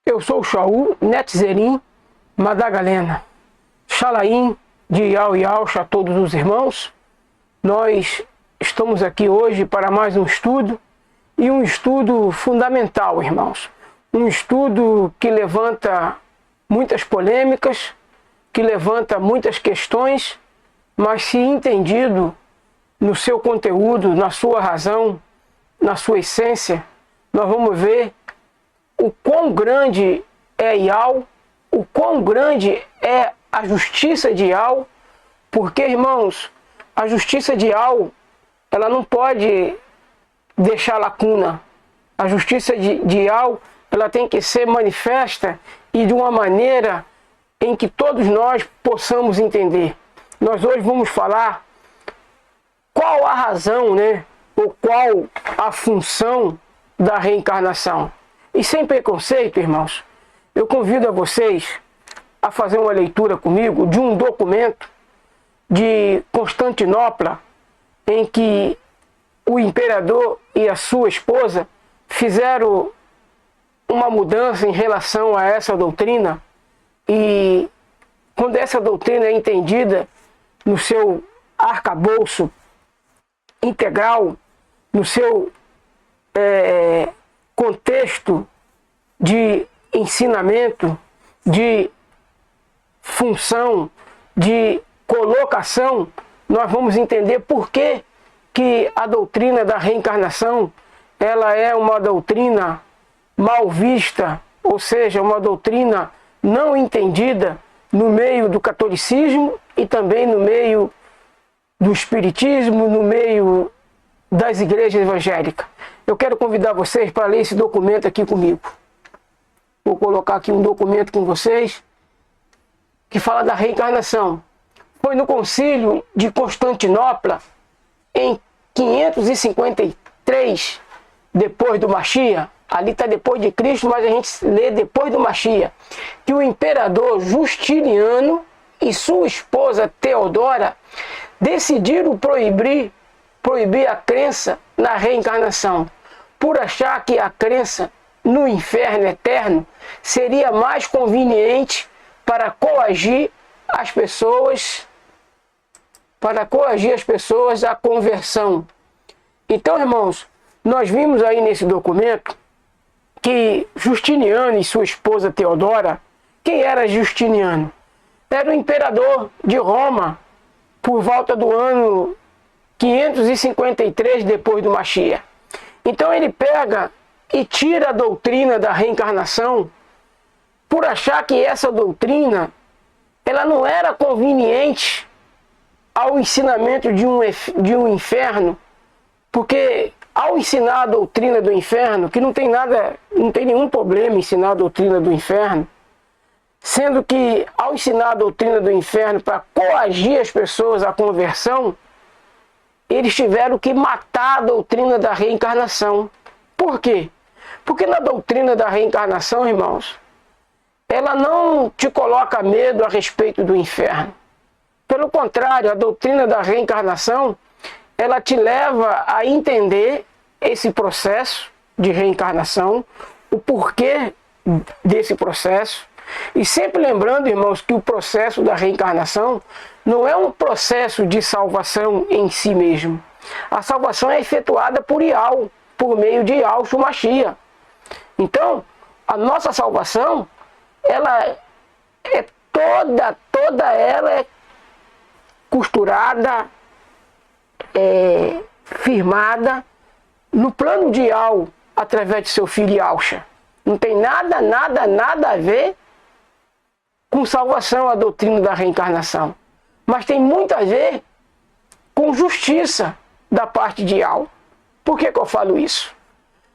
Eu sou o Shaul Netzerim Madagalena. Shalaim de Yau Yaush a todos os irmãos. Nós estamos aqui hoje para mais um estudo, e um estudo fundamental, irmãos. Um estudo que levanta muitas polêmicas, que levanta muitas questões, mas se entendido no seu conteúdo, na sua razão, na sua essência, nós vamos ver o quão grande é Yau, o quão grande é a justiça de Yau, porque, irmãos, a justiça de Yau, ela não pode deixar lacuna. A justiça de Yau, ela tem que ser manifesta e de uma maneira em que todos nós possamos entender. Nós hoje vamos falar qual a razão, ou qual a função da reencarnação. E sem preconceito, irmãos, eu convido a vocês a fazer uma leitura comigo de um documento de Constantinopla, em que o imperador e a sua esposa fizeram uma mudança em relação a essa doutrina, e quando essa doutrina é entendida no seu arcabouço integral, no seu contexto de ensinamento, de função, de colocação, nós vamos entender por que a doutrina da reencarnação ela é uma doutrina mal vista, ou seja, uma doutrina não entendida no meio do catolicismo e também no meio do espiritismo, no meio das igrejas evangélicas. Eu quero convidar vocês para ler esse documento aqui comigo. Vou colocar aqui um documento com vocês que fala da reencarnação. Foi no Concílio de Constantinopla, em 553, depois do Mashiach, ali está depois de Cristo, mas a gente lê depois do Mashiach, que o imperador Justiniano e sua esposa Teodora decidiram proibir a crença na reencarnação, por achar que a crença no inferno eterno seria mais conveniente para coagir as pessoas à conversão. Então, irmãos, nós vimos aí nesse documento que Justiniano e sua esposa Teodora, quem era Justiniano? Era o imperador de Roma, por volta do ano 553 depois do Mashiach. Então ele pega e tira a doutrina da reencarnação por achar que essa doutrina ela não era conveniente ao ensinamento de um inferno, porque ao ensinar a doutrina do inferno, que não tem nenhum problema ensinar a doutrina do inferno, sendo que ao ensinar a doutrina do inferno para coagir as pessoas à conversão, eles tiveram que matar a doutrina da reencarnação. Por quê? Porque na doutrina da reencarnação, irmãos, ela não te coloca medo a respeito do inferno. Pelo contrário, a doutrina da reencarnação, ela te leva a entender esse processo de reencarnação, o porquê desse processo. E sempre lembrando, irmãos, que o processo da reencarnação não é um processo de salvação em si mesmo. A salvação é efetuada por Yau, por meio de Yaush Mashiach. Então, a nossa salvação, ela é toda ela é costurada, firmada no plano de Yau, através de seu filho Yaush. Não tem nada a ver com salvação, a doutrina da reencarnação. Mas tem muito a ver com justiça da parte de Yau. Por que eu falo isso?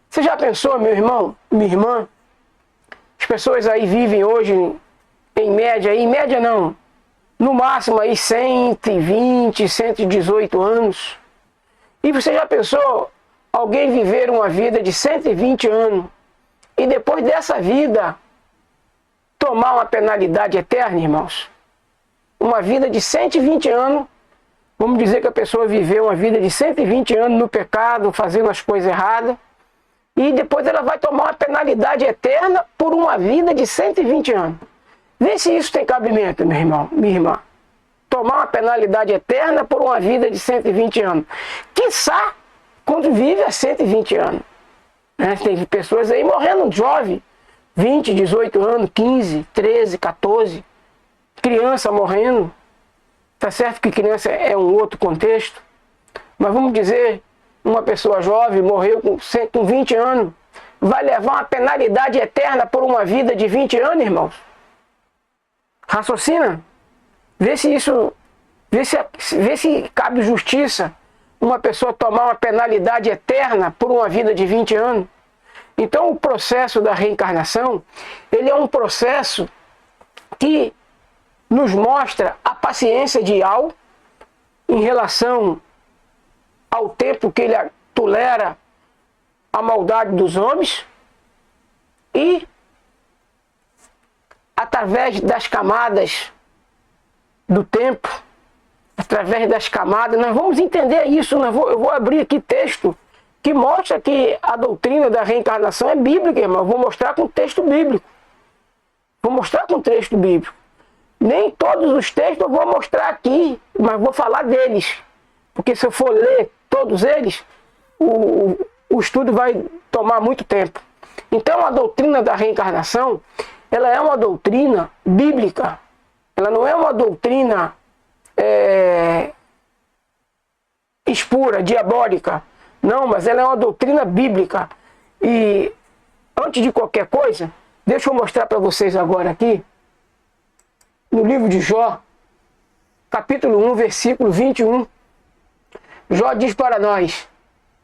Você já pensou, meu irmão, minha irmã? As pessoas aí vivem hoje, em média não, no máximo aí 120, 118 anos. E você já pensou alguém viver uma vida de 120 anos e depois dessa vida tomar uma penalidade eterna, irmãos? Uma vida de 120 anos, vamos dizer que a pessoa viveu uma vida de 120 anos no pecado, fazendo as coisas erradas, e depois ela vai tomar uma penalidade eterna por uma vida de 120 anos. Vê se isso tem cabimento, meu irmão, minha irmã. Tomar uma penalidade eterna por uma vida de 120 anos. Quiçá quando vive há 120 anos. Né? Tem pessoas aí morrendo jovem, 20, 18 anos, 15, 13, 14. Criança morrendo. Tá certo que criança é um outro contexto. Mas vamos dizer, uma pessoa jovem morreu com 20 anos. Vai levar uma penalidade eterna por uma vida de 20 anos, irmãos? Raciocina. Vê se cabe justiça uma pessoa tomar uma penalidade eterna por uma vida de 20 anos. Então o processo da reencarnação, ele é um processo que nos mostra a paciência de Yao em relação ao tempo que ele tolera a maldade dos homens, e através das camadas do tempo, através das camadas, nós vamos entender isso. Eu vou abrir aqui texto que mostra que a doutrina da reencarnação é bíblica, irmão. Eu vou mostrar com texto bíblico. Vou mostrar com texto bíblico. Nem todos os textos eu vou mostrar aqui, mas vou falar deles. Porque se eu for ler todos eles, o estudo vai tomar muito tempo. Então a doutrina da reencarnação, ela é uma doutrina bíblica. Ela não é uma doutrina espura, diabólica. Não, mas ela é uma doutrina bíblica. E antes de qualquer coisa, deixa eu mostrar para vocês agora aqui, no livro de Jó, capítulo 1, versículo 21. Jó diz para nós: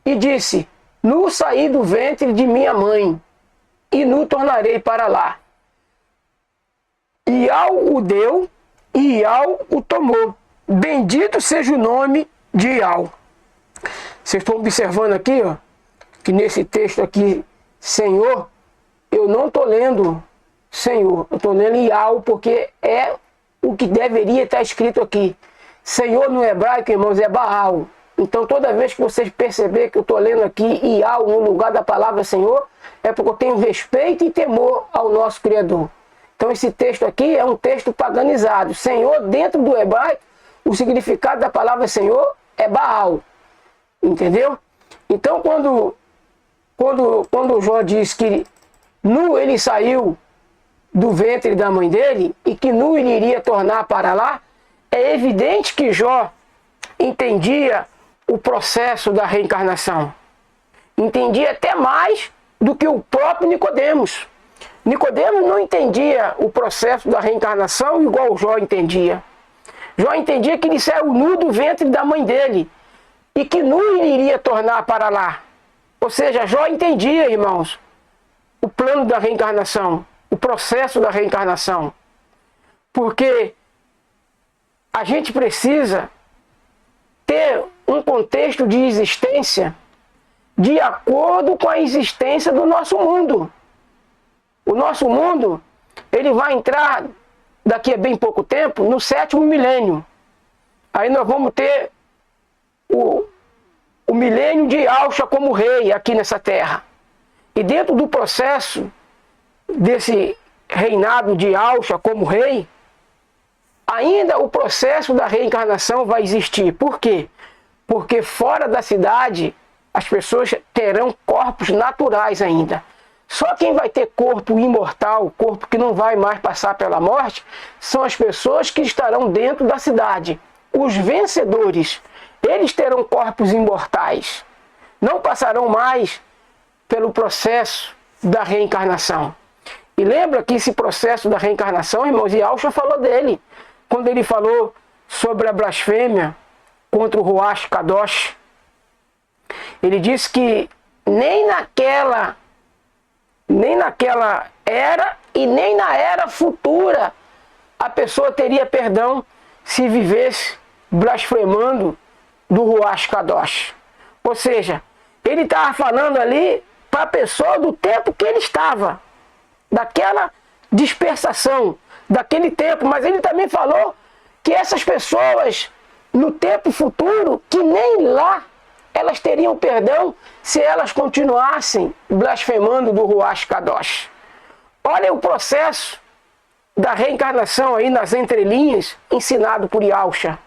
e disse, nu saí do ventre de minha mãe, e nu tornarei para lá. Iau o deu, e Iau o tomou. Bendito seja o nome de Iau. Vocês estão observando aqui, ó, que nesse texto aqui, Senhor, eu não estou lendo Senhor, eu estou lendo Iau, porque é o que deveria estar escrito aqui. Senhor no hebraico, irmãos, é Baal. Então toda vez que vocês perceberem que eu estou lendo aqui Iau no lugar da palavra Senhor, é porque eu tenho respeito e temor ao nosso Criador. Então esse texto aqui é um texto paganizado. Senhor, dentro do hebraico, o significado da palavra Senhor é Baal. Entendeu? Então quando Jó diz que nu ele saiu do ventre da mãe dele e que nu ele iria tornar para lá, é evidente que Jó entendia o processo da reencarnação. Entendia até mais do que o próprio Nicodemos. Nicodemos não entendia o processo da reencarnação igual Jó entendia. Jó entendia que ele saiu nu do ventre da mãe dele e que nu ele iria tornar para lá. Ou seja, Jó entendia, irmãos, o plano da reencarnação, o processo da reencarnação. Porque a gente precisa ter um contexto de existência de acordo com a existência do nosso mundo. O nosso mundo, ele vai entrar daqui a bem pouco tempo no 7º milênio. Aí nós vamos ter o milênio de Alcha como rei aqui nessa terra. E dentro do processo desse reinado de Alcha como rei, ainda o processo da reencarnação vai existir. Por quê? Porque fora da cidade as pessoas terão corpos naturais ainda. Só quem vai ter corpo imortal, corpo que não vai mais passar pela morte, são as pessoas que estarão dentro da cidade. Os vencedores, eles terão corpos imortais. Não passarão mais pelo processo da reencarnação. E lembra que esse processo da reencarnação, irmãos, Yalcha falou dele, quando ele falou sobre a blasfêmia contra o Ruach Kadosh. Ele disse que nem naquela era e nem na era futura a pessoa teria perdão se vivesse blasfemando do Ruach Kadosh. Ou seja, ele estava falando ali para a pessoa do tempo que ele estava, daquela dispersação, daquele tempo, mas ele também falou que essas pessoas no tempo futuro, que nem lá elas teriam perdão se elas continuassem blasfemando do Ruach Kadosh. Olha o processo da reencarnação aí nas entrelinhas, ensinado por Yahusha.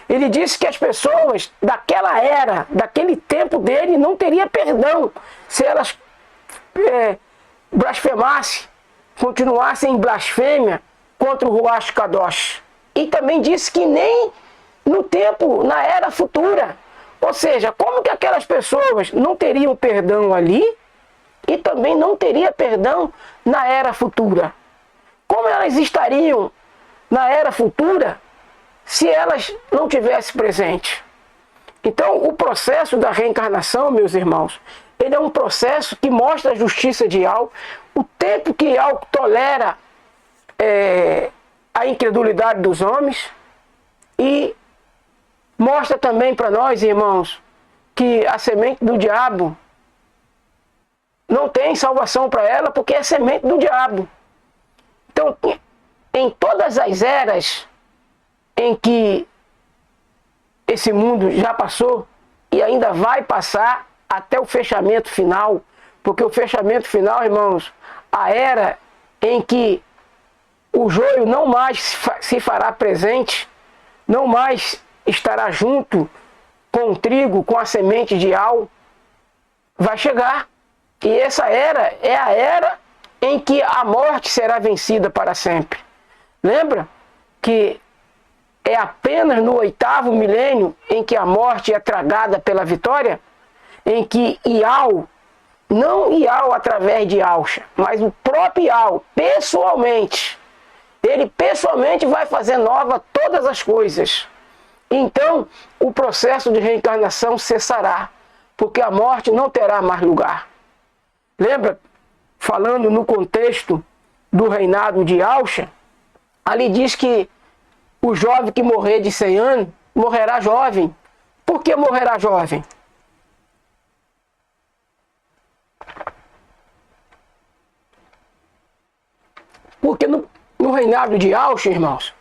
Ele disse que as pessoas daquela era, daquele tempo dele, não teriam perdão se elas blasfemassem, continuassem em blasfêmia contra o Ruach Kadosh. E também disse que nem no tempo, na era futura. Ou seja, como que aquelas pessoas não teriam perdão ali e também não teria perdão na era futura? Como elas estariam na era futura se elas não tivessem presente? Então, o processo da reencarnação, meus irmãos, ele é um processo que mostra a justiça de Yahweh, o tempo que Yahweh tolera a incredulidade dos homens, e mostra também para nós, irmãos, que a semente do diabo não tem salvação para ela, porque é semente do diabo. Então, em todas as eras em que esse mundo já passou e ainda vai passar até o fechamento final, porque o fechamento final, irmãos, a era em que o joio não mais se fará presente, não mais estará junto com o trigo, com a semente de Al, vai chegar. E essa era é a era em que a morte será vencida para sempre. Lembra que é apenas no 8º milênio em que a morte é tragada pela vitória, em que Ial, não Ial através de Yahusha, mas o próprio Ial, pessoalmente, ele pessoalmente vai fazer nova todas as coisas. Então, o processo de reencarnação cessará, porque a morte não terá mais lugar. Lembra, falando no contexto do reinado de Yahusha, ali diz que o jovem que morrer de 100 anos, morrerá jovem. Por que morrerá jovem? Porque no reinado de Yahusha, irmãos,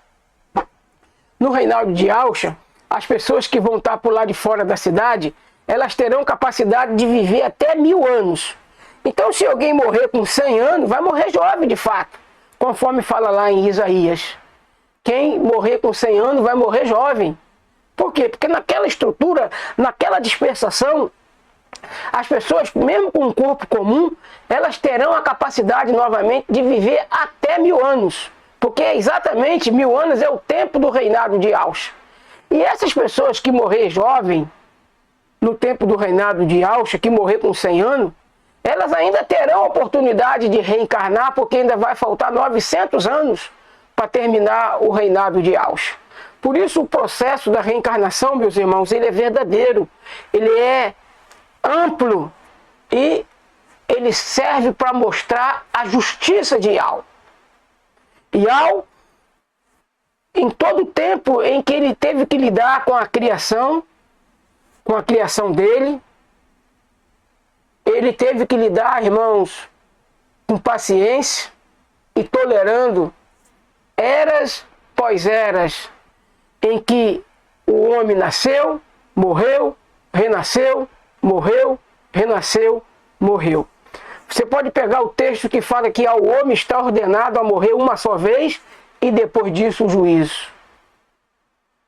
no reinado de Yahusha, as pessoas que vão estar por lá de fora da cidade, elas terão capacidade de viver até 1000 anos. Então, se alguém morrer com 100 anos, vai morrer jovem de fato, conforme fala lá em Isaías. Quem morrer com 100 anos vai morrer jovem. Por quê? Porque naquela estrutura, naquela dispersação, as pessoas, mesmo com um corpo comum, elas terão a capacidade novamente de viver até 1000 anos. Porque exatamente 1000 anos é o tempo do reinado de Yahusha. E essas pessoas que morrer jovem, no tempo do reinado de Yahusha, que morrer com 100 anos, elas ainda terão a oportunidade de reencarnar, porque ainda vai faltar 900 anos para terminar o reinado de Yahusha. Por isso o processo da reencarnação, meus irmãos, ele é verdadeiro, ele é amplo e ele serve para mostrar a justiça de Yahweh. Yahweh, em todo o tempo em que ele teve que lidar com a criação dele, ele teve que lidar, irmãos, com paciência e tolerando eras pós eras em que o homem nasceu, morreu, renasceu, morreu, renasceu, morreu. Você pode pegar o texto que fala que ao homem está ordenado a morrer uma só vez e depois disso o juízo.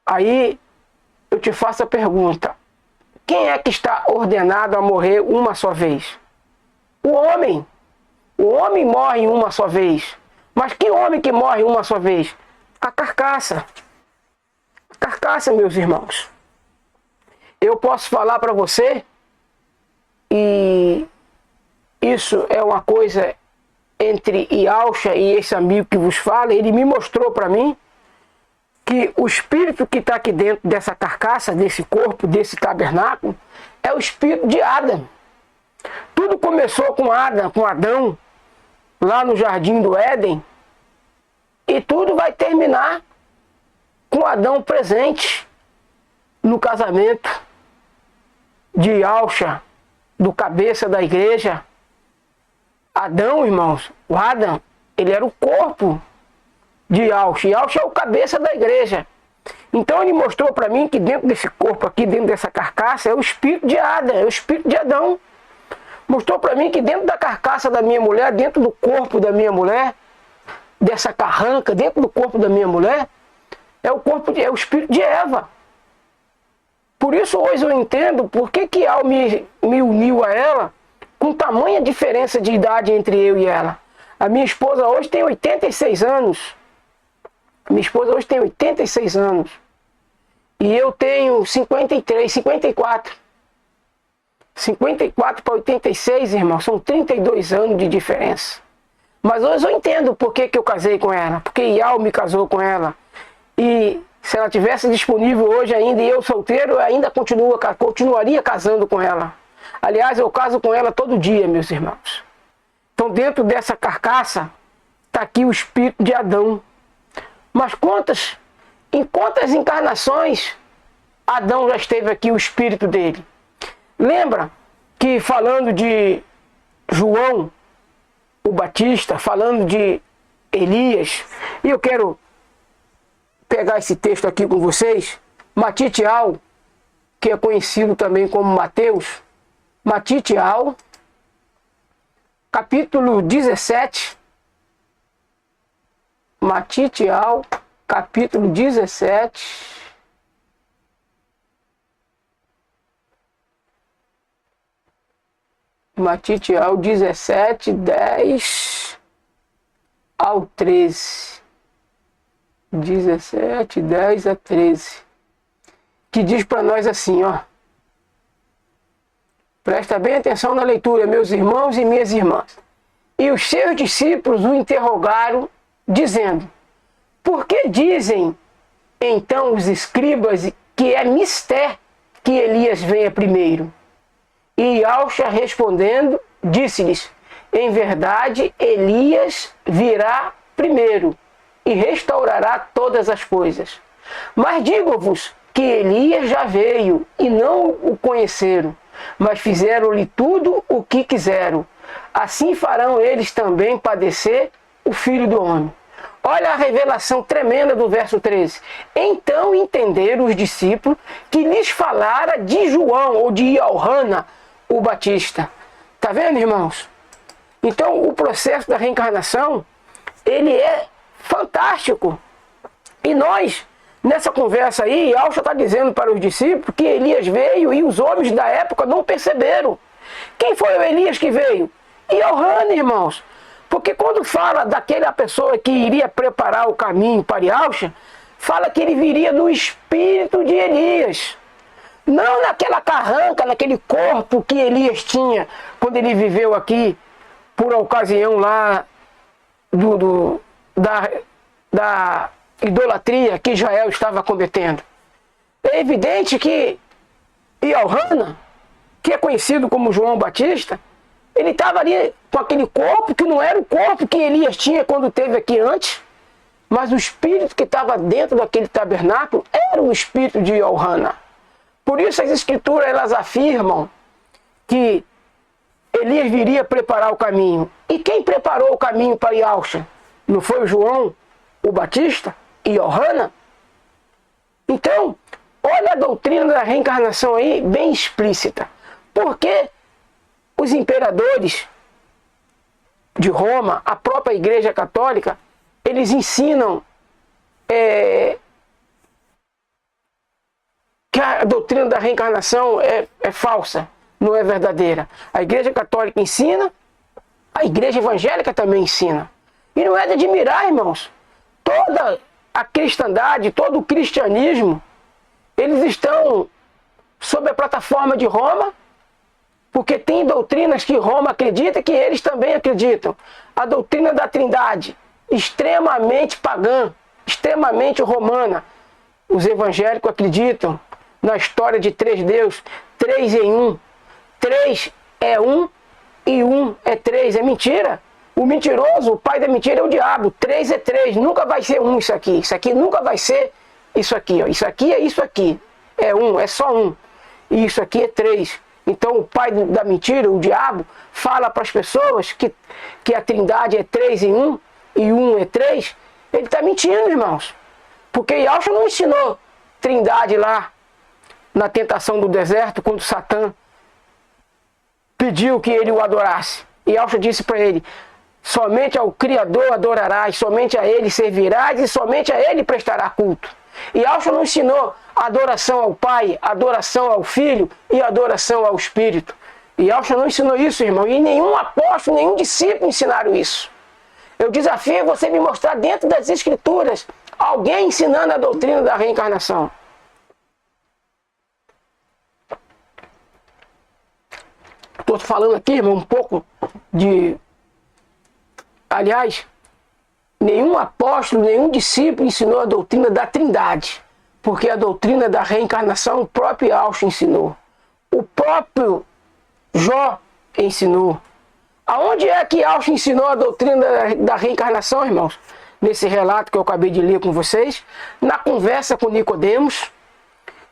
Aí eu te faço a pergunta: quem é que está ordenado a morrer uma só vez? O homem. O homem morre uma só vez. Mas que homem que morre uma só vez? A carcaça. A carcaça, meus irmãos. Eu posso falar para você, e isso é uma coisa entre Yahusha e esse amigo que vos fala, ele me mostrou para mim que o espírito que está aqui dentro dessa carcaça, desse corpo, desse tabernáculo, é o espírito de Adão. Tudo começou com Adão, lá no jardim do Éden, e tudo vai terminar com Adão presente no casamento de Yahusha, do cabeça da igreja. Adão, irmãos, o Adão, ele era o corpo de Yahusha. Yahusha é o cabeça da igreja. Então ele mostrou para mim que dentro desse corpo aqui, dentro dessa carcaça, é o espírito de Adão, é o espírito de Adão. Mostrou para mim que dentro da carcaça da minha mulher, dentro do corpo da minha mulher, dessa carranca, dentro do corpo da minha mulher, é o espírito de Eva. Por isso hoje eu entendo por que Al me uniu a ela com tamanha diferença de idade entre eu e ela. A minha esposa hoje tem 86 anos. Minha esposa hoje tem 86 anos. E eu tenho 53, 54. 54 para 86, irmão, são 32 anos de diferença. Mas hoje eu entendo por que eu casei com ela. Porque Ial me casou com ela. E se ela tivesse disponível hoje ainda e eu solteiro, eu ainda continuaria casando com ela. Aliás, eu caso com ela todo dia, meus irmãos. Então dentro dessa carcaça está aqui o espírito de Adão. Mas em quantas encarnações Adão já esteve aqui, o espírito dele? Lembra que falando de João, o Batista, falando de Elias, e eu quero pegar esse texto aqui com vocês, Matitial, que é conhecido também como Mateus, Matitial, capítulo 17, Matitial, capítulo 17, Matitial 17, 10 ao 13. 17, 10 a 13. Que diz para nós assim, ó. Presta bem atenção na leitura, meus irmãos e minhas irmãs. E os seus discípulos o interrogaram, dizendo: por que dizem então os escribas que é mister que Elias venha primeiro? E Alcha respondendo, disse-lhes: em verdade, Elias virá primeiro e restaurará todas as coisas. Mas digo-vos que Elias já veio e não o conheceram, mas fizeram-lhe tudo o que quiseram. Assim farão eles também padecer o Filho do Homem. Olha a revelação tremenda do verso 13. Então entenderam os discípulos que lhes falara de João ou de Iohana, o Batista. Tá vendo, irmãos? Então o processo da reencarnação, ele é fantástico. E nós, nessa conversa aí, Alcha está dizendo para os discípulos que Elias veio e os homens da época não perceberam. Quem foi o Elias que veio? Iohana, irmãos. Porque quando fala daquela pessoa que iria preparar o caminho para Alcha, fala que ele viria no espírito de Elias. Não naquela carranca, naquele corpo que Elias tinha quando ele viveu aqui, por ocasião lá da idolatria que Israel estava cometendo. É evidente que Iohana, que é conhecido como João Batista, ele estava ali com aquele corpo que não era o corpo que Elias tinha quando esteve aqui antes, mas o espírito que estava dentro daquele tabernáculo era o espírito de Iohana. Por isso as escrituras elas afirmam que Elias viria preparar o caminho. E quem preparou o caminho para Alcha? Não foi o João, o Batista e Iohana? Então, olha a doutrina da reencarnação aí, bem explícita. Porque os imperadores de Roma, a própria Igreja Católica, eles ensinam que a doutrina da reencarnação é falsa, não é verdadeira. A Igreja Católica ensina, a Igreja Evangélica também ensina. E não é de admirar, irmãos. Toda a cristandade, todo o cristianismo, eles estão sob a plataforma de Roma, porque tem doutrinas que Roma acredita que eles também acreditam. A doutrina da Trindade, extremamente pagã, extremamente romana. Os evangélicos acreditam na história de três deuses, 3 em 1. 3 é 1 e 1 é 3. É mentira. O mentiroso, o pai da mentira é o diabo. 3 é 3. Nunca vai ser 1 isso aqui. Isso aqui nunca vai ser isso aqui. Ó. Isso aqui é isso aqui. É 1, é só 1. E isso aqui é 3. Então o pai da mentira, o diabo, fala para as pessoas que a Trindade é 3 em 1 e 1 é 3. Ele está mentindo, irmãos. Porque Yahshua não ensinou trindade lá na tentação do deserto, quando Satã pediu que ele o adorasse. E Yahshua disse para ele: somente ao Criador adorarás, somente a Ele servirás e somente a Ele prestará culto. E Yahshua não ensinou adoração ao Pai, adoração ao Filho e adoração ao Espírito. E Yahshua não ensinou isso, irmão. E nenhum apóstolo, nenhum discípulo ensinaram isso. Eu desafio você me mostrar dentro das Escrituras alguém ensinando a doutrina da reencarnação. Estou falando aqui, irmão, um pouco de... Aliás, nenhum apóstolo, nenhum discípulo ensinou a doutrina da Trindade. Porque a doutrina da reencarnação o próprio Yahshua ensinou. O próprio Jó ensinou. Aonde é que Yahshua ensinou a doutrina da reencarnação, irmãos? Nesse relato que eu acabei de ler com vocês, na conversa com Nicodemos.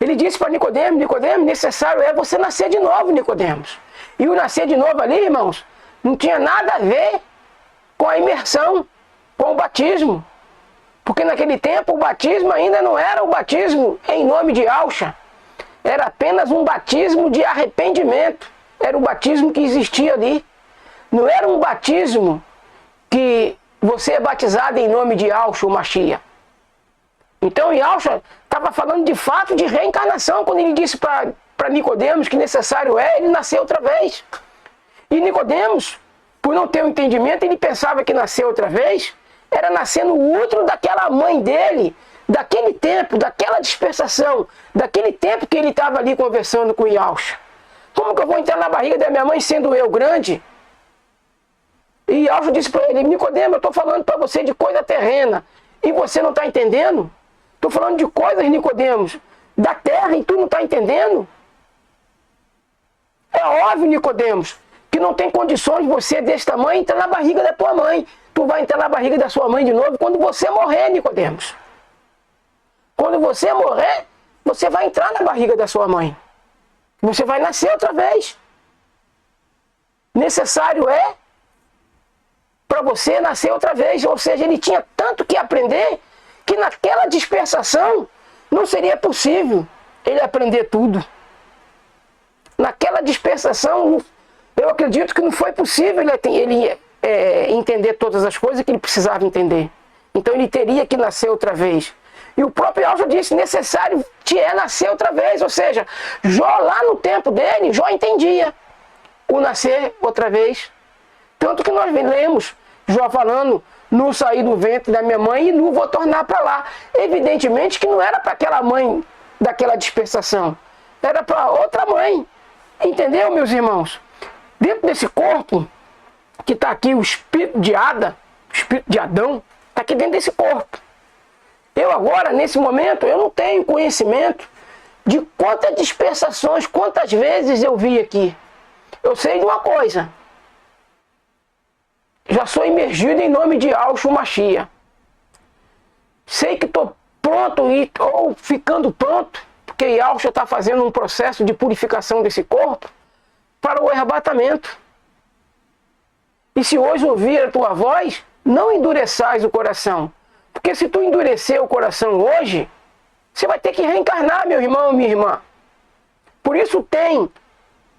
Ele disse para Nicodemos: Nicodemos, necessário é você nascer de novo, Nicodemos. E o nascer de novo ali, irmãos, não tinha nada a ver com a imersão, com o batismo. Porque naquele tempo o batismo ainda não era o batismo em nome de Yahshua. Era apenas um batismo de arrependimento. Era o batismo que existia ali. Não era um batismo que você é batizado em nome de Yahshua, o Mashiach. Então Yahshua estava falando de fato de reencarnação quando ele disse para Nicodemos que necessário é ele nascer outra vez. E Nicodemos, por não ter um entendimento, ele pensava que nascer outra vez era nascer no útero daquela mãe dele, daquele tempo, daquela dispensação, daquele tempo que ele estava ali conversando com Yahshua. Como que eu vou entrar na barriga da minha mãe sendo eu grande? E Yahshua disse para ele: Nicodemo, eu estou falando para você de coisa terrena e você não está entendendo? Estou falando de coisas, Nicodemos, da terra e tu não está entendendo? É óbvio, Nicodemos, que não tem condições de você desse tamanho entrar na barriga da tua mãe. Tu vai entrar na barriga da sua mãe de novo quando você morrer, Nicodemos. Quando você morrer, você vai entrar na barriga da sua mãe. Você vai nascer outra vez. Necessário é para você nascer outra vez. Ou seja, ele tinha tanto que aprender que naquela dispensação não seria possível ele aprender tudo. Naquela dispensação, eu acredito que não foi possível ele entender todas as coisas que ele precisava entender. Então ele teria que nascer outra vez. E o próprio Yahshua disse: necessário te é nascer outra vez. Ou seja, Jó lá no tempo dele, Jó entendia o nascer outra vez. Tanto que nós lemos Jó falando: nu saí do ventre da minha mãe e nu vou tornar para lá. Evidentemente que não era para aquela mãe daquela dispensação. Era para outra mãe. Entendeu, meus irmãos? Dentro desse corpo que está aqui, o espírito de Ada, o espírito de Adão, está aqui dentro desse corpo. Eu agora, nesse momento, eu não tenho conhecimento de quantas dispensações, quantas vezes eu vi aqui. Eu sei de uma coisa: já sou imergido em nome de Yahshua Mashiach. Sei que estou pronto ou ficando pronto, porque Yahshua está fazendo um processo de purificação desse corpo para o arrebatamento. E se hoje ouvir a tua voz, não endureçais o coração. Porque se tu endurecer o coração hoje, você vai ter que reencarnar, meu irmão e minha irmã. Por isso tem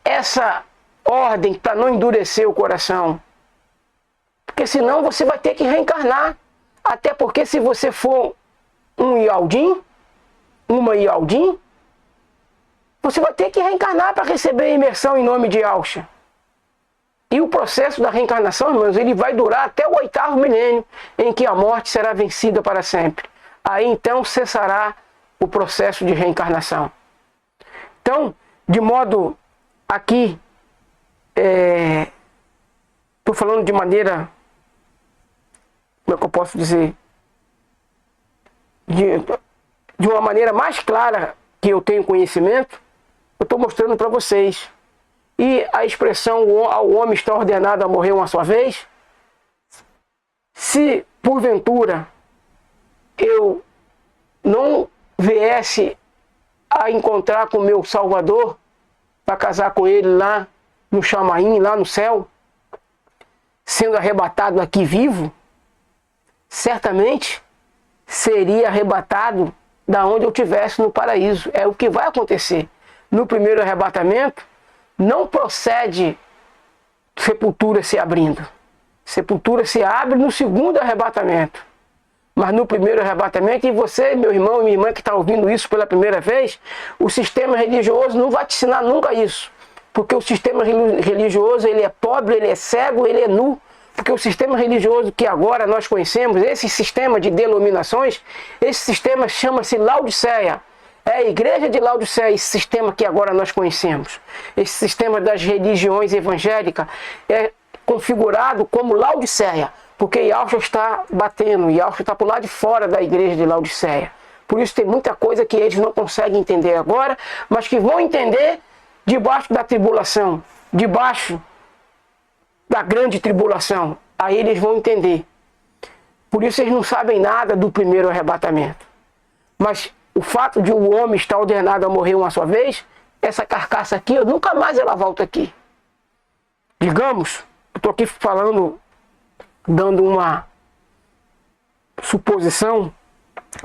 essa ordem para não endurecer o coração. Porque senão você vai ter que reencarnar. Até porque se você for um Yaldim, uma Yaldim, você vai ter que reencarnar para receber a imersão em nome de Yahshua. E o processo da reencarnação, irmãos, ele vai durar até o 8º milênio, em que a morte será vencida para sempre. Aí então cessará o processo de reencarnação. Então, de modo aqui, estou falando de maneira, como é que eu posso dizer, de uma maneira mais clara que eu tenho conhecimento, eu estou mostrando para vocês. E a expressão ao homem está ordenado a morrer uma só vez, se porventura eu não viesse a encontrar com o meu Salvador para casar com ele lá no Chamaim, lá no céu, sendo arrebatado aqui vivo, certamente seria arrebatado da onde eu estivesse no paraíso. É o que vai acontecer. No primeiro arrebatamento, não procede sepultura se abrindo. Sepultura se abre no segundo arrebatamento. Mas no primeiro arrebatamento, e você, meu irmão e minha irmã que está ouvindo isso pela primeira vez, o sistema religioso não vai te ensinar nunca isso. Porque o sistema religioso, ele é pobre, ele é cego, ele é nu. Porque o sistema religioso que agora nós conhecemos, esse sistema de denominações, esse sistema chama-se Laodiceia. É a igreja de Laodiceia, esse sistema que agora nós conhecemos. Esse sistema das religiões evangélicas é configurado como Laodiceia. Porque Yahushua está batendo, Yahushua está por lá de fora da igreja de Laodiceia. Por isso tem muita coisa que eles não conseguem entender agora, mas que vão entender debaixo da tribulação, debaixo da grande tribulação. Aí eles vão entender. Por isso eles não sabem nada do primeiro arrebatamento. Mas o fato de o homem estar ordenado a morrer uma só vez, essa carcaça aqui, nunca mais ela volta aqui. Digamos, eu estou aqui falando, dando uma suposição,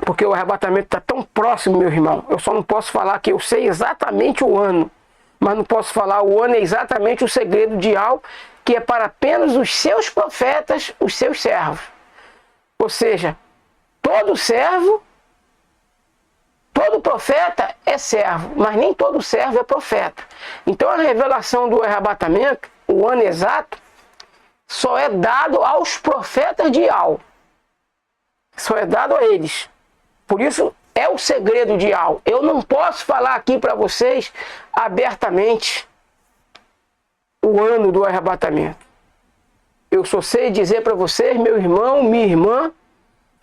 porque o arrebatamento está tão próximo, meu irmão. Eu só não posso falar que eu sei exatamente o ano, mas não posso falar o ano é exatamente o segredo de algo que é para apenas os seus profetas, os seus servos. Ou seja, todo servo, todo profeta é servo, mas nem todo servo é profeta. Então a revelação do arrebatamento, o ano exato, só é dado aos profetas de Al. Só é dado a eles. Por isso é o segredo de Al. Eu não posso falar aqui para vocês abertamente o ano do arrebatamento. Eu só sei dizer para vocês, meu irmão, minha irmã,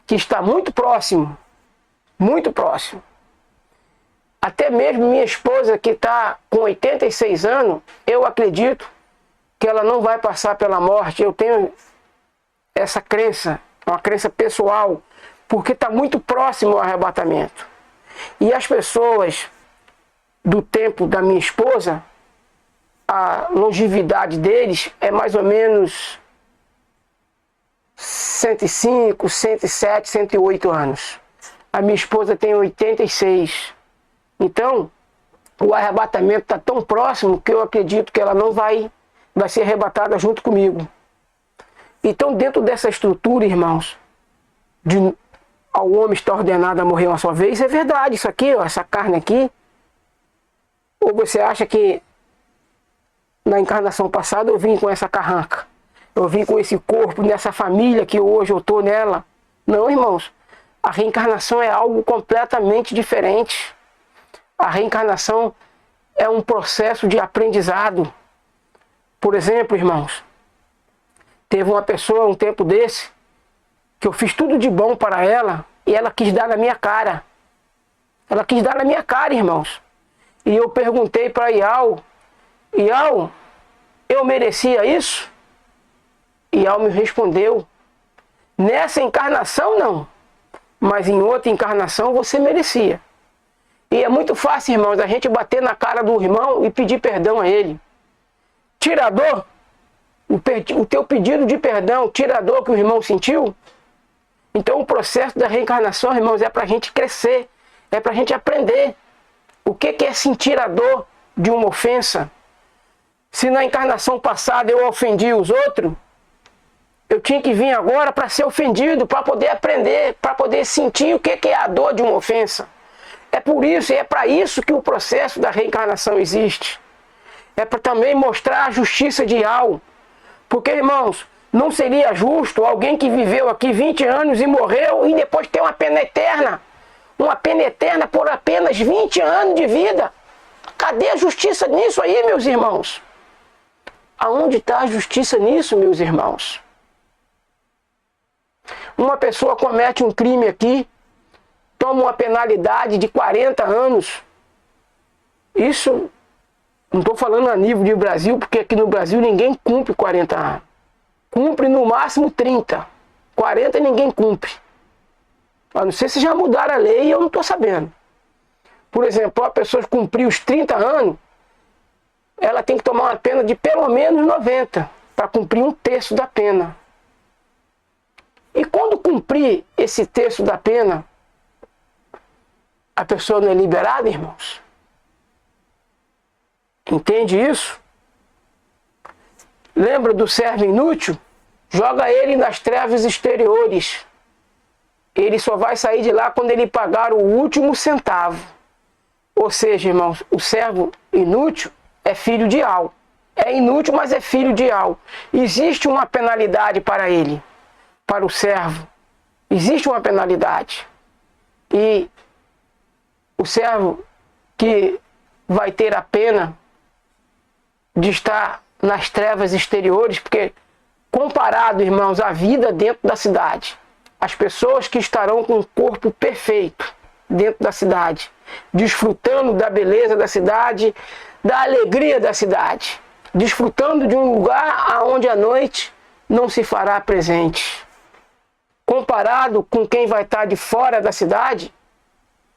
que está muito próximo. Muito próximo. Até mesmo minha esposa, que está com 86 anos, eu acredito que ela não vai passar pela morte. Eu tenho essa crença, uma crença pessoal, porque está muito próximo ao arrebatamento. E as pessoas do tempo da minha esposa, a longevidade deles é mais ou menos 105, 107, 108 anos. A minha esposa tem 86. Então, o arrebatamento está tão próximo que eu acredito que ela não vai ser arrebatada junto comigo. Então, dentro dessa estrutura, irmãos, de ao homem estar ordenado a morrer uma só vez, é verdade isso aqui, ó, essa carne aqui. Ou você acha que na encarnação passada eu vim com essa carranca? Eu vim com esse corpo, nessa família que hoje eu estou nela? Não, irmãos. A reencarnação é algo completamente diferente. A reencarnação é um processo de aprendizado. Por exemplo, irmãos, teve uma pessoa um tempo desse que eu fiz tudo de bom para ela e ela quis dar na minha cara. Ela quis dar na minha cara, irmãos. E eu perguntei para Ial, eu merecia isso? Ial me respondeu, nessa encarnação não, mas em outra encarnação você merecia. E é muito fácil, irmãos, a gente bater na cara do irmão e pedir perdão a ele. Tira a dor, o teu pedido de perdão, tira a dor que o irmão sentiu. Então o processo da reencarnação, irmãos, é para a gente crescer, é para a gente aprender. O que é sentir a dor de uma ofensa? Se na encarnação passada eu ofendi os outros, eu tinha que vir agora para ser ofendido, para poder aprender, para poder sentir o que é a dor de uma ofensa. É por isso, e é para isso que o processo da reencarnação existe. É para também mostrar a justiça de Al. Porque, irmãos, não seria justo alguém que viveu aqui 20 anos e morreu e depois ter uma pena eterna. Uma pena eterna por apenas 20 anos de vida. Cadê a justiça nisso aí, meus irmãos? Aonde está a justiça nisso, meus irmãos? Uma pessoa comete um crime aqui, toma uma penalidade de 40 anos. Isso, não estou falando a nível de Brasil, porque aqui no Brasil ninguém cumpre 40 anos. Cumpre no máximo 30. 40 ninguém cumpre. Eu não sei se já mudaram a lei e eu não estou sabendo. Por exemplo, a pessoa que cumprir os 30 anos, ela tem que tomar uma pena de pelo menos 90 para cumprir um terço da pena. E quando cumprir esse terço da pena, a pessoa não é liberada, irmãos? Entende isso? Lembra do servo inútil? Joga ele nas trevas exteriores. Ele só vai sair de lá quando ele pagar o último centavo. Ou seja, irmãos, o servo inútil é filho de Al. É inútil, mas é filho de Al. Existe uma penalidade para ele, para o servo. Existe uma penalidade. E o servo que vai ter a pena de estar nas trevas exteriores, porque comparado, irmãos, à vida dentro da cidade, as pessoas que estarão com o corpo perfeito dentro da cidade, desfrutando da beleza da cidade, da alegria da cidade, desfrutando de um lugar onde a noite não se fará presente. Comparado com quem vai estar de fora da cidade,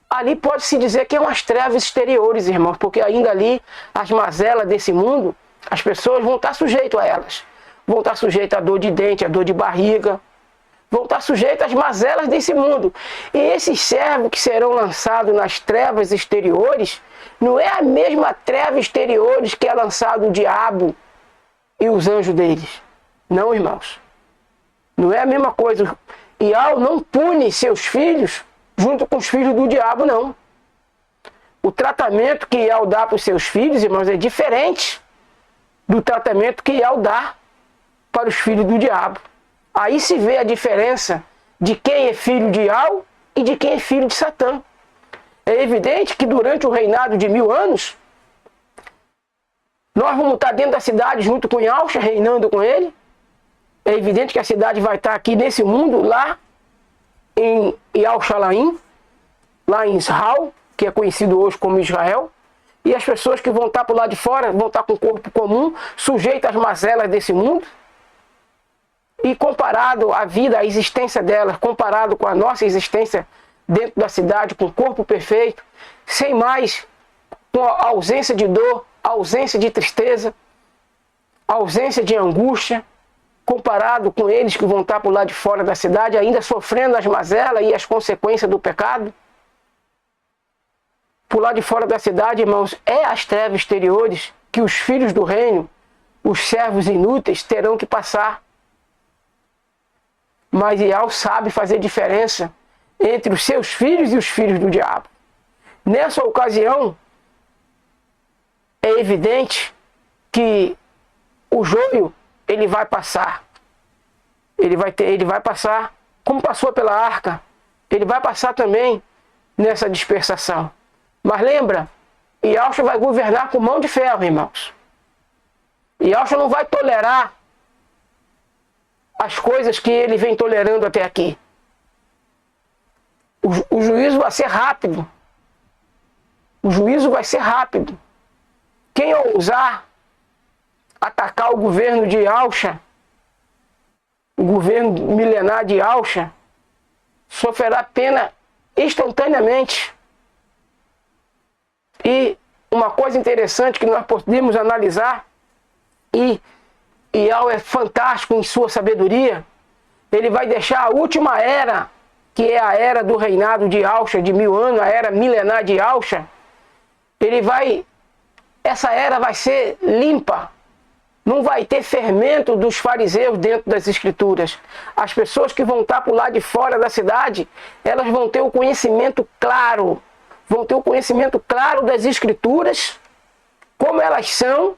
ali pode-se dizer que é umas trevas exteriores, irmãos, porque ainda ali as mazelas desse mundo, as pessoas vão estar sujeitas a elas. Vão estar sujeitas a dor de dente, a dor de barriga, vão estar sujeitas às mazelas desse mundo. E esses servos que serão lançados nas trevas exteriores, não é a mesma treva exteriores que é lançado o diabo e os anjos deles. Não, irmãos. Não é a mesma coisa. E Al não pune seus filhos junto com os filhos do diabo, não. O tratamento que Al dá para os seus filhos, irmãos, é diferente do tratamento que Al dá para os filhos do diabo. Aí se vê a diferença de quem é filho de Al e de quem é filho de Satã. É evidente que durante o reinado de 1000 anos, nós vamos estar dentro da cidade junto com Yahusha, reinando com ele. É evidente que a cidade vai estar aqui nesse mundo, lá em Yahushalayim, lá em Israel, que é conhecido hoje como Israel. E as pessoas que vão estar por lá de fora vão estar com o corpo comum, sujeitas às mazelas desse mundo. E comparado à vida, à existência delas, comparado com a nossa existência dentro da cidade, com o corpo perfeito, sem mais, com a ausência de dor, a ausência de tristeza, a ausência de angústia, comparado com eles que vão estar por lá de fora da cidade, ainda sofrendo as mazelas e as consequências do pecado. Por lá de fora da cidade, irmãos, é as trevas exteriores que os filhos do reino, os servos inúteis, terão que passar. Mas Ial sabe fazer diferença entre os seus filhos e os filhos do diabo. Nessa ocasião, é evidente que o joio, ele vai passar. Ele vai passar, como passou pela arca, ele vai passar também nessa dispersação. Mas lembra, Yahusha vai governar com mão de ferro, irmãos. Yahusha não vai tolerar as coisas que ele vem tolerando até aqui. O juízo vai ser rápido. O juízo vai ser rápido. Quem ousar atacar o governo de Yahusha, o governo milenar de Yahusha, sofrerá pena instantaneamente. E uma coisa interessante que nós podemos analisar, e Ial é fantástico em sua sabedoria, ele vai deixar a última era, que é a era do reinado de Yahusha, de 1000 anos, a era milenar de Yahusha. Essa era vai ser limpa. Não vai ter fermento dos fariseus dentro das escrituras. As pessoas que vão estar por lá de fora da cidade, elas vão ter o conhecimento claro. Vão ter o conhecimento claro das escrituras, como elas são,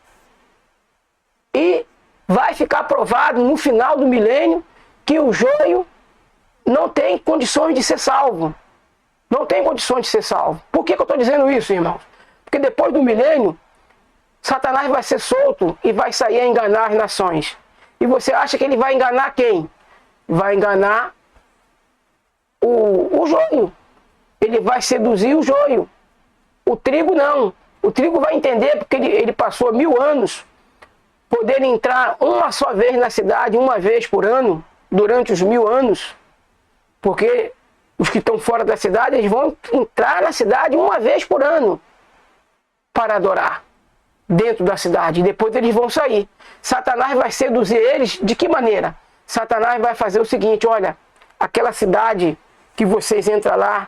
e vai ficar provado no final do milênio que o joio não tem condições de ser salvo. Não tem condições de ser salvo. Por que eu estou dizendo isso, irmãos? Porque depois do milênio, Satanás vai ser solto e vai sair a enganar as nações. E você acha que ele vai enganar quem? Vai enganar o joio. Ele vai seduzir o joio. O trigo não. O trigo vai entender, porque ele passou 1000 anos, poder entrar uma só vez na cidade, uma vez por ano, durante os 1000 anos. Porque os que estão fora da cidade, eles vão entrar na cidade uma vez por ano para adorar dentro da cidade. E depois eles vão sair. Satanás vai seduzir eles de que maneira? Satanás vai fazer o seguinte: olha, aquela cidade que vocês entram lá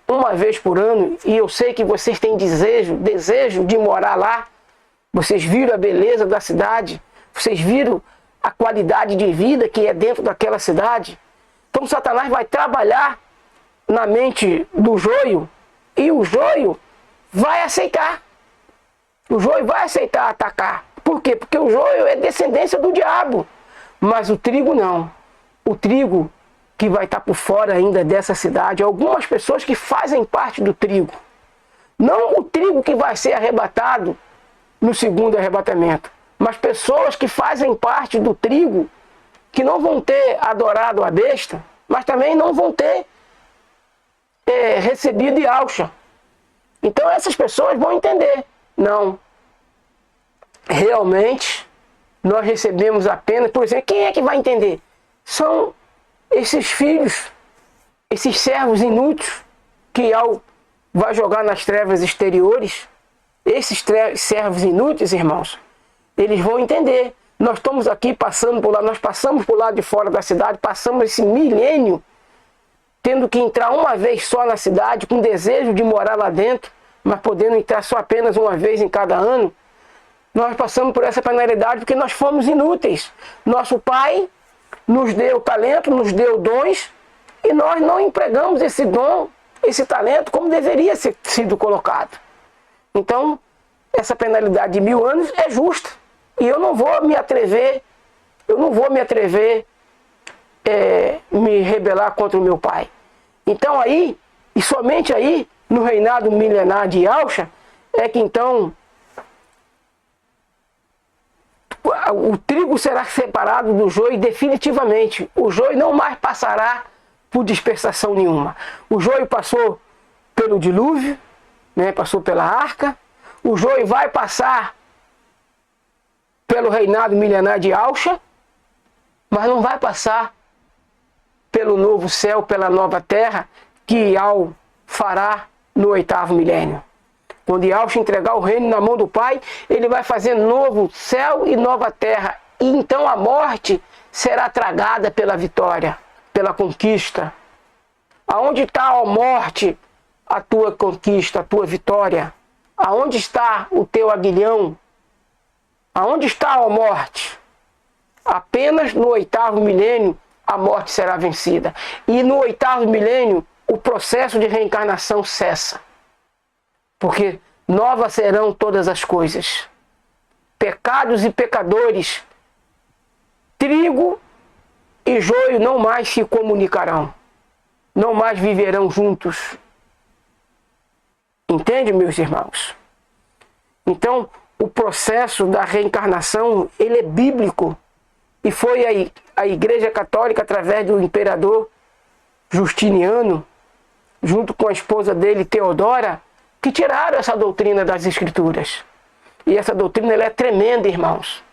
uma vez por ano, e eu sei que vocês têm desejo de morar lá. Vocês viram a beleza da cidade, vocês viram a qualidade de vida que é dentro daquela cidade. Então Satanás vai trabalhar na mente do joio, e o joio vai aceitar. O joio vai aceitar atacar. Por quê? Porque o joio é descendência do diabo. Mas o trigo não. O trigo que vai estar por fora ainda dessa cidade, algumas pessoas que fazem parte do trigo. Não o trigo que vai ser arrebatado no segundo arrebatamento, mas pessoas que fazem parte do trigo, que não vão ter adorado a besta, mas também não vão ter recebido Yahshua. Então essas pessoas vão entender. Não. Realmente, nós recebemos apenas, por exemplo, quem é que vai entender? São esses filhos, esses servos inúteis, que vai jogar nas trevas exteriores. Esses servos inúteis, irmãos, eles vão entender. Nós estamos aqui passando por lá, nós passamos por lá de fora da cidade, passamos esse milênio, tendo que entrar uma vez só na cidade, com desejo de morar lá dentro, mas podendo entrar só apenas uma vez em cada ano. Nós passamos por essa penalidade porque nós fomos inúteis. Nosso Pai nos deu talento, nos deu dons, e nós não empregamos esse dom, esse talento, como deveria ter sido colocado. Então, essa penalidade de 1000 anos é justa. E eu não vou me atrever, me rebelar contra o meu Pai. Então aí, e somente aí, no reinado milenar de Yahshua, é que então o trigo será separado do joio definitivamente. O joio não mais passará por dispersação nenhuma. O joio passou pelo dilúvio, né, passou pela arca. O joio vai passar pelo reinado milenar de Yahshua, mas não vai passar pelo novo céu, pela nova terra, que Yahweh fará no 8º milênio. Quando Yahshua entregar o reino na mão do Pai, ele vai fazer novo céu e nova terra. E então a morte será tragada pela vitória, pela conquista. Aonde está, ó morte, a tua conquista, a tua vitória? Aonde está o teu aguilhão? Aonde está, ó morte? Apenas no 8º milênio a morte será vencida. E no 8º milênio o processo de reencarnação cessa. Porque novas serão todas as coisas. Pecados e pecadores, trigo e joio não mais se comunicarão. Não mais viverão juntos. Entende, meus irmãos? Então, o processo da reencarnação, ele é bíblico. E foi a Igreja Católica, através do imperador Justiniano, junto com a esposa dele, Teodora, que tiraram essa doutrina das Escrituras. E essa doutrina ela é tremenda, irmãos.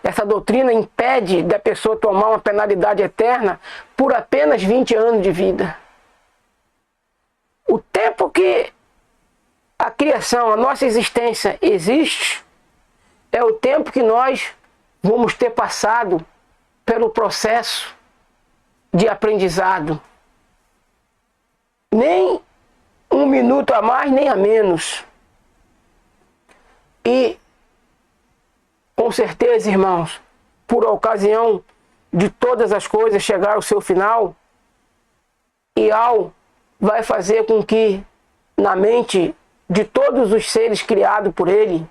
Essa doutrina impede da pessoa tomar uma penalidade eterna por apenas 20 anos de vida. O tempo que a criação, a nossa existência existe, é o tempo que nós vamos ter passado pelo processo de aprendizado. Nem 1 minuto a mais, nem a menos. E, com certeza, irmãos, por ocasião de todas as coisas chegar ao seu final, Yahweh vai fazer com que, na mente de todos os seres criados por ele,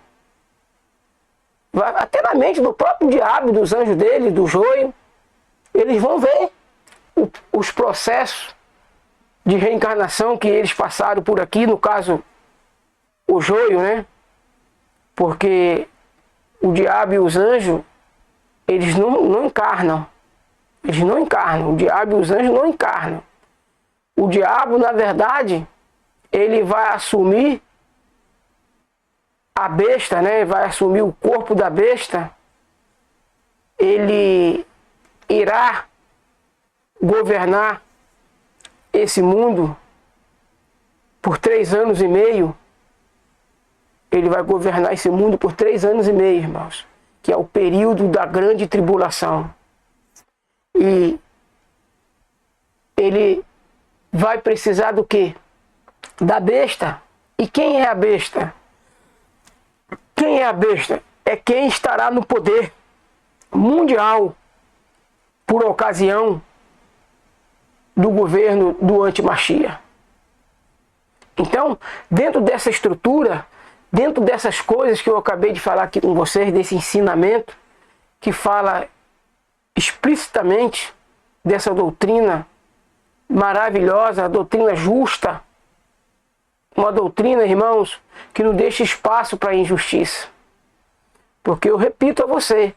até na mente do próprio diabo, dos anjos dele, do joio, eles vão ver os processos de reencarnação que eles passaram por aqui, no caso, o joio, né? Porque o diabo e os anjos, eles não encarnam. Eles não encarnam. O diabo e os anjos não encarnam. O diabo, na verdade, ele vai assumir a besta, né? Vai assumir o corpo da besta. Ele irá governar esse mundo por 3 anos e meio. Ele vai governar esse mundo por 3 anos e meio, irmãos, que é o período da grande tribulação. E ele vai precisar do quê? da besta. E quem é a besta? Quem é a besta? É quem estará no poder mundial por ocasião do governo do anti-Machia. Então, dentro dessa estrutura, dentro dessas coisas que eu acabei de falar aqui com vocês, desse ensinamento, que fala explicitamente dessa doutrina maravilhosa, a doutrina justa, uma doutrina, irmãos, que não deixa espaço para injustiça. Porque eu repito a você,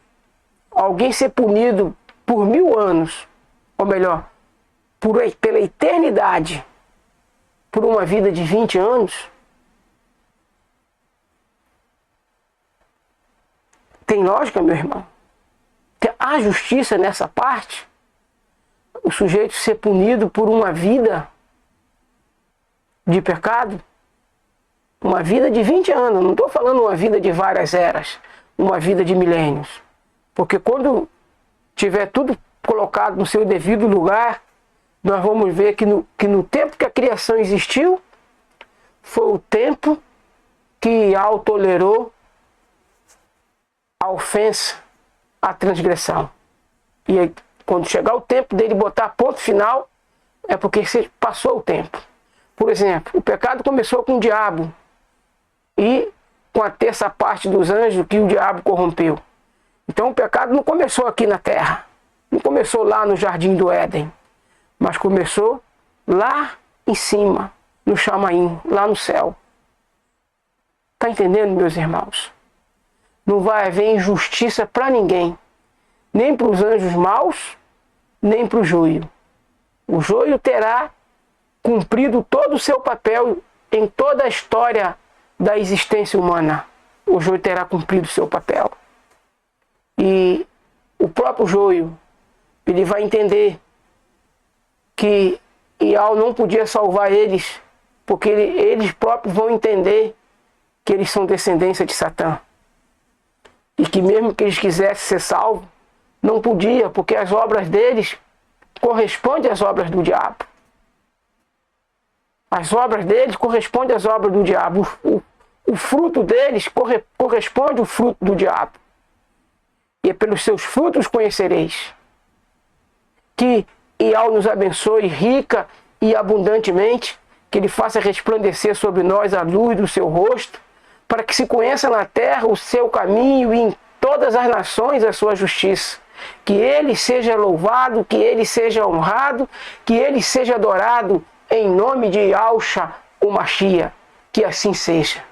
alguém ser punido por 1000 anos, ou melhor, pela eternidade, por uma vida de 20 anos, tem lógica, meu irmão? Há justiça nessa parte? O sujeito ser punido por uma vida de pecado? Uma vida de 20 anos, não estou falando uma vida de várias eras, uma vida de milênios. Porque quando tiver tudo colocado no seu devido lugar, nós vamos ver que no tempo que a criação existiu, foi o tempo que Yahweh tolerou a ofensa, a transgressão. E aí, quando chegar o tempo dele botar ponto final, é porque se passou o tempo. Por exemplo, o pecado começou com o diabo e com a terça parte dos anjos que o diabo corrompeu. Então o pecado não começou aqui na terra, não começou lá no jardim do Éden, mas começou lá em cima, no Chamaim, lá no céu. Está entendendo, meus irmãos? Não vai haver injustiça para ninguém, nem para os anjos maus, nem para o joio. O joio terá cumprido todo o seu papel em toda a história da existência humana. O joio terá cumprido o seu papel. E o próprio joio, ele vai entender que Yahweh não podia salvar eles, porque eles próprios vão entender que eles são descendência de Satã. E que mesmo que eles quisessem ser salvos, não podia, porque as obras deles correspondem às obras do diabo. As obras deles correspondem às obras do diabo. O fruto deles corresponde ao fruto do diabo. E é pelos seus frutos conhecereis. Que Yahweh nos abençoe rica e abundantemente, que Ele faça resplandecer sobre nós a luz do seu rosto, para que se conheça na terra o seu caminho e em todas as nações a sua justiça. Que Ele seja louvado, que Ele seja honrado, que Ele seja adorado, em nome de Yahshua, o Machia. Que assim seja.